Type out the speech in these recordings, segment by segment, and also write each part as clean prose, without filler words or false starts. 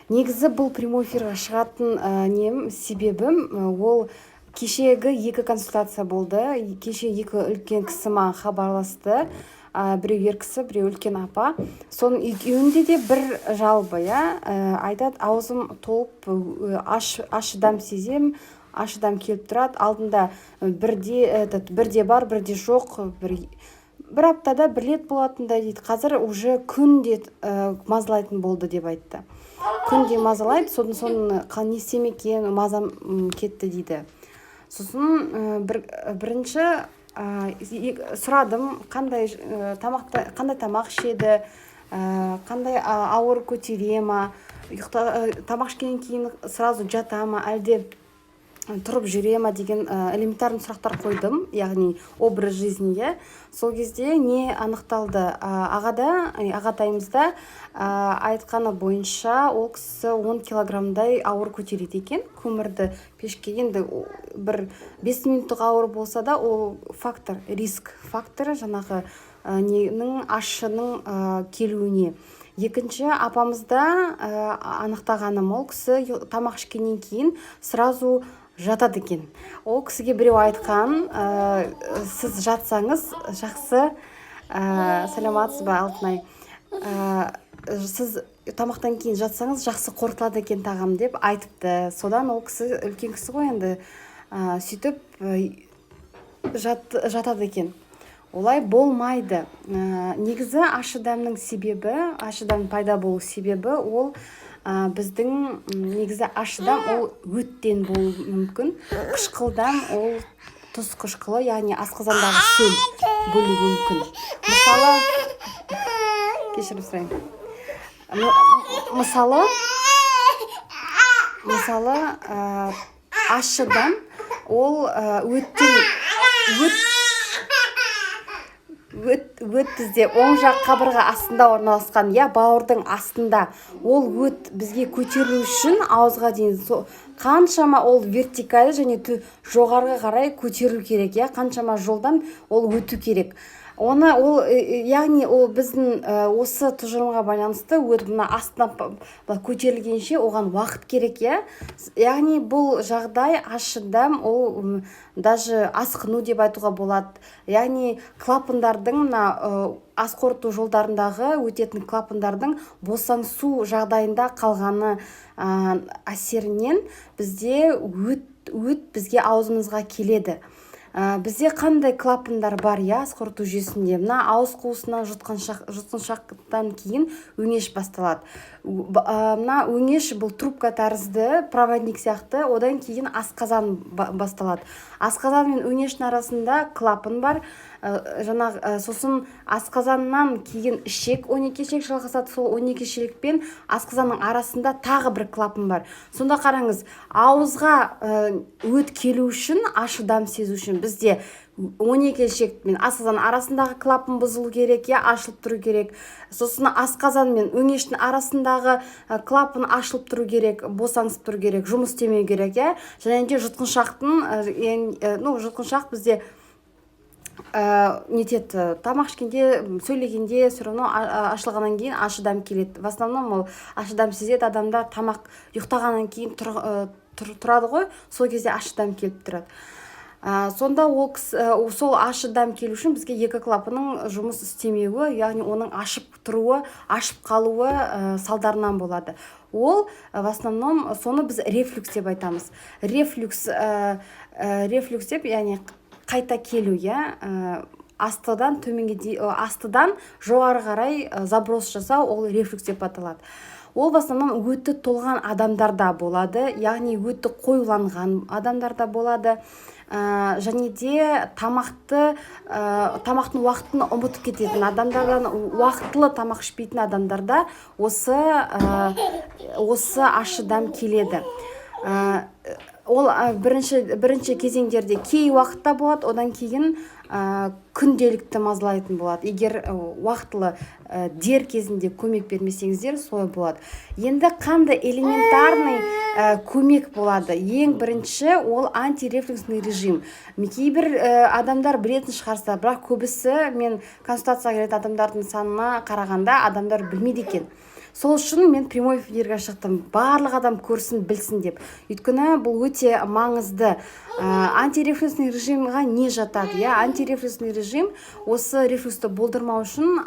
Негізі бұл прямой эфирға шығатын себебім ол кешегі екі консультация болды. Кеше екі үлкен кісі маған хабарласты. Біреу ер кісі, біреу үлкен апа. Соның екеуінде де бір жалобы, айтады, аузым толып, ашыдам сезем, ашыдам келіп тұрады. Алдында бірде бар, бірде жоқ, бір аптада бір рет болатындай дейді. Қазір уже күнде мазалайтын болды деп айтты. Күнде мазалайды, соны не істем екен, мазам кетті дейді. Сосын бірінші сұрадым, қандай тамақ ішеді, қандай ауыр көтере ма, тамақ ішкеннен кейін сразу жата ма, әлде тұрып жүре ма деген элементарный сұрақтар қойдым, яғни образ жизни. Сол кезде не анықталды? Ағатайымызда айтқаны бойынша ол кісі 10 килограммдай ауыр көтереді екен. Көмірді пешке, енді бір 5 минуттық ауыр болса да, ол фактор, риск факторы жаңағы ашының келуіне. Екінші, апамызда анықтағаным, ол кісі тамақ ішкеннен кейін сразу жатады екен. Ол кісіге біреу айтқан, сіз жатсаңыз жақсы, сәлематсыз ба Алтынай, сіз тамақтан кейін жатсаңыз жақсы қорытылады екен тағам деп айтыпты. Содан ол кісі, үлкен кісі ғой енді, сөйтіп жатады екен. Олай болмайды. Негізі ашыдамның себебі, ашыдам пайда болу себебі ол біздің негізі ашыдам ол өттен болуы мүмкін. Қышқылдам ол тұз қышқылы, яғни асқазандағы сөл болуы мүмкін. Кешірім сұраймын. Мысалы, ашыдам ол өт бізде оң жақ қабырға астында орналасқан, бауырдың астында. Ол өт бізге көтерілу үшін ауызға дейін қаншама ол вертикаль және жоғарғы қарай көтерілу керек, қаншама жолдан ол өту керек. Яғни ол біздің осы тұжырымға байланысты өтімі астына көтерілгенше оған уақыт керек, Яғни бұл жағдай ашыдам, ол даже асқыну деп айтуға болады. Яғни клапандардың, ас қорыту жолдарындағы өтетін клапандардың босаңсу жағдайында қалғаны әсерінен бізде өт бізге аузымызға келеді. Бізде қандай клапандар бар, ас қорыту жүйесінде? Ауыз қуысынан жұтқыншақтан кейін өңеш басталады. Өңеш бұл трубка тәрізді, проводник сияқты, одан кейін асқазан басталады. Асқазан мен өңештің арасында клапан бар. Сосын асқазаннан кейін ішек, 12 ішек жалғасады. Сол 12 ішекпен асқазанның арасында тағы бір клапан бар. Сонда қараңыз, ауызға өт келу үшін, ашыдам сезу үшін бізде 12 ішек мен асқазан арасындағы клапан бұзылу керек, ашылып тұру керек. Сосын асқазан мен өңештің арасындағы клапан ашылып тұру керек, босаңсып тұру керек, жұмыс істемеу керек, және де жұтқыншақ бізде тамақ ішкенде, сөйлегенде, ашылғаннан кейін ашыдам келеді. В основном ол ашыдам сезеді адамдар, тамақ ұйықтағаннан кейін тұрады ғой, сол кезде ашыдам келіп тұрады. Сонда сол ашыдам келу үшін бізге екі клапанның жұмыс істемеуі, яғни оның ашып тұруы, ашып қалуы салдарынан болады. Ол в основном соны біз рефлюкс деп айтамыз. Рефлюкс деп, яғни қайта келу, астыдан жоғары қарай заброс жасау, ол рефлюкс деп аталады. Ол в основном өті толған адамдарда болады, яғни өті қоюланған адамдарда болады, және де тамақтың уақытын ұмытып кететін адамдардан, уақытылы тамақ ішпейтін адамдарда осы ашыдам келеді. Ол бірінші кезеңдерде кей уақытта болады, одан кейін күнделікті мазалайтын болады. Егер уақытылы дер кезінде көмек бермесеңіздер, солай болады. Енді қандай элементарный көмек болады? Ең бірінші ол антирефлюксный режим. Кейбір адамдар білетін шығарса, бірақ көбісі мен консультацияға келетін адамдардың санына қарағанда адамдар білмейді екен. Сол үшін мен прямой эфирге шықтым, барлық адам көрсін, білсін деп. Өйткені бұл өте маңызды. Антирефлюксный режимға не жатады? Антирефлюксный режим осы рефлюксті болдырмау үшін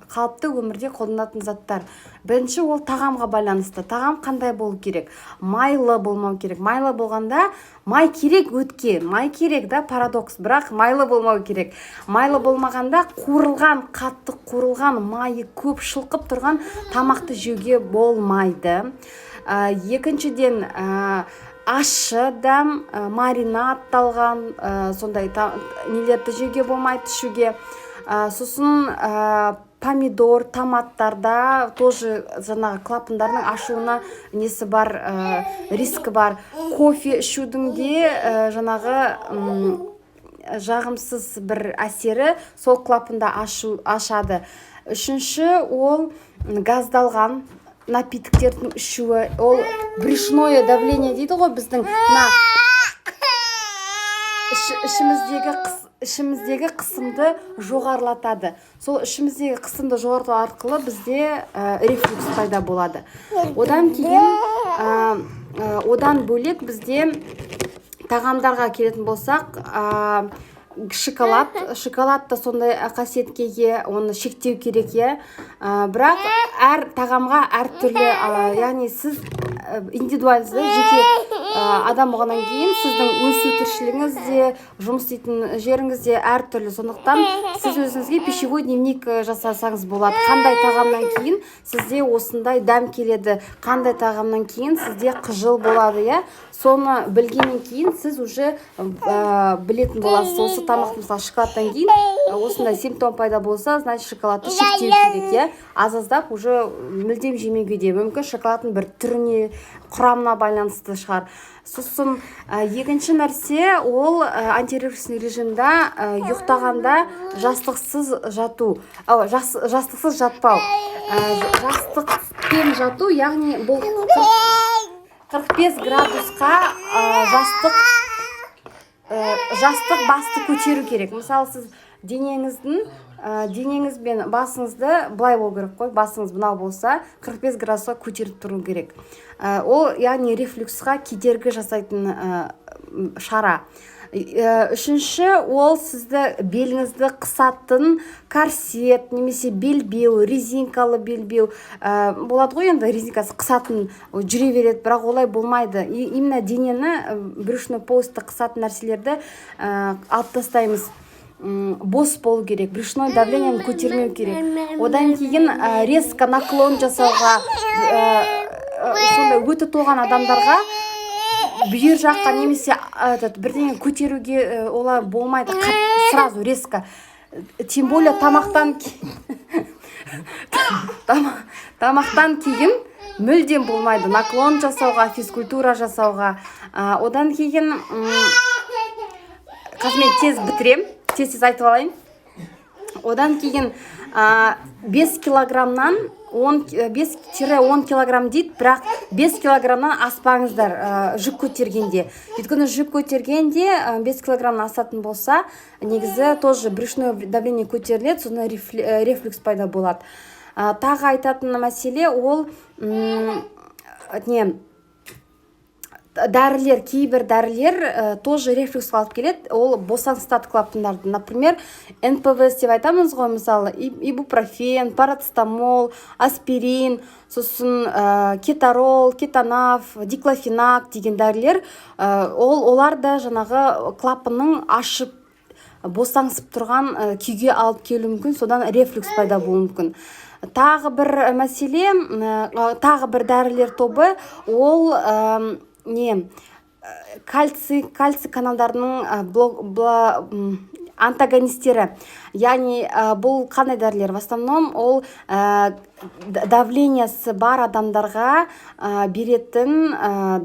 қалыпты өмірде қолданатын заттар. Бірінші ол тағамға байланысты. Тағам қандай болу керек? Майлы болмау керек. Майлы болғанда май керек өтке, май керек да, парадокс, бірақ майлы болмау керек. Майлы болмағанда қатты қуырылған, майы көп шылқып тұрған тамақты жеуге болмайды. Екіншіден, ащы дәм, маринадталған сондай нелерді жеуге болмайды, ішуге. Сосын помидор, томаттарда тоже жаңағы клапандардың ашуына несі бар, рискі бар. Кофе ішудің де жаңағы жағымсыз бір әсері сол клапанда ашады. Үшінші, ол газдалған напитктердің ішуі, ол брюшное давление дейді ғой, біздің ішіміздегі қысымды жоғарылатады. Сол ішіміздегі қысымды жоғарылату арқылы бізде рефлюкс пайда болады. Одан бөлек бізде тағамдарға келетін болсақ, шоколад да сондай қасиетке ие, оны шектеу керек. Бірақ әр тағамға әр түрлі, яғни сіз индивидуалды, жеке адам болғаннан кейін сіздің өсу тіршілігіңізде, жұмыс істейтін жеріңізде әр түрлі. Сондықтан сіз өзіңізге пищевой дневник жасасаңыз болады. Қандай тағамнан кейін сізде осындай дәм келеді, қандай тағамнан кейін сізде қыжыл болады. Соны білгеннен кейін сіз уже білетін боласыз. Осы тамақ, мысалы, шоколадтан кейін осындай симптом пайда болса, значит, шоколадты шектеу керек. Аз-аздап уже мүлдем жемеуге де мүмкін, шоколадтың бір түріне, құрамына байланысты шығар. Сосын екінші нәрсе, ол антирефлюксный режимда ұйықтағанда жастықсыз жату, жастықсыз жатпау. Жастықпен жату, яғни бұл 45 градусқа жастық басты көтеру керек. Мысалы, сіз денеңіз бен басыңызды былай болу керек қой, басыңыз мынау болса 45 градусқа көтеріп тұру керек. Ол, яғни, рефлюксқа кедергі жасайтын шара. Үшінші, ол сізді беліңізді қысатын корсет, немесе белбеу, резинкалы белбеу болады ғой, енді резинкасы қысатын жүре береді, бірақ олай болмайды. Именно денені, брюшной полості қысатын нәрселерді алып тастаймыз. Бос болу керек, брюшной давлениені көтермеу керек. Одан кейін резко наклон жасауға, сондай өті толған адамдарға бүйір жаққа немесе бірдеңе көтеруге олай болмайды, сразу резко. Тем более тамақтан кейін мүлдем болмайды наклон жасауға, физкультура жасауға. Одан кейін қазір мен тез бітірем, тез айтып алайын. Одан кейін 5 килограммнан 5-10 килограмм дейді, бірақ 5 килограммнан аспаңыздар жүк көтергенде. Өйткені жүк көтергенде 5 килограммнан асатын болса, негізі тоже брюшное давление көтеріледі, соны рефлюкс пайда болады. Тағы айтатын мәселе, ол дәрілер, кейбір дәрілер тоже рефлюксқа алып келеді. Ол босаңсытады клапандарды. Например, НПВС деп айтамыз ғой, мысалы, ибупрофен, парацетамол, аспирин, сосын кетарол, кетанав, диклофенак деген дәрілер, олар да жаңағы клапанның ашып босаңсып тұрған күйге алып келу мүмкін, содан рефлюкс пайда болуы мүмкін. Тағы бір мәселе, тағы бір дәрілер тобы, ол кальций каналдарының антагонистері. Яғни бұл қандай дәрілер? В основном ол давлениясы бар адамдарға беретін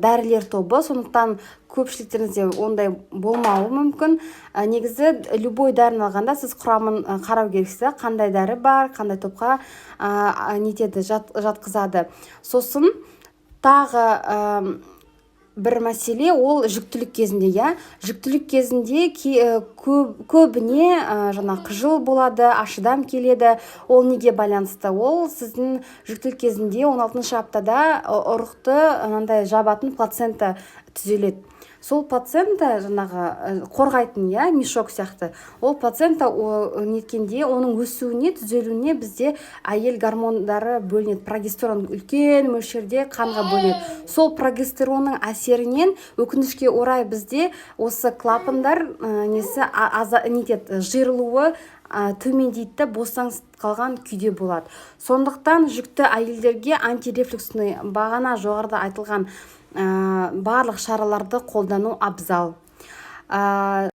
дәрілер тобы. Сондықтан көпшіліктеріңізде ондай болмауы мүмкін. Негізі любой дәріні алғанда сіз құрамын қарау керексіз, қандай дәрі бар, қандай топқа жатқызады. Сосын тағы бір мәселе ол жүктілік кезінде, жүктілік кезінде көбіне жаңа қыжыл болады, ашыдам келеді. Ол неге байланысты? Ол сіздің жүктілік кезінде 16-шы аптада ұрықты мынандай жабатын плацента түзеледі. Сол плацента жаңағы қорғайтын, мешок сияқты. Ол плацента неткенде оның өсуіне, түзелуіне бізде әйел гормондары бөлінеді. Прогестерон үлкен мөлшерде қанға бөлінеді. Сол прогестеронның әсерінен өкінішке орай бізде осы клапандар жиырылуы төмендейді, босаңсып қалған күйде болады. Сондықтан жүкті әйелдерге антирефлюксный бағана жоғарыда айтылған барлық шараларды қолдану абзал.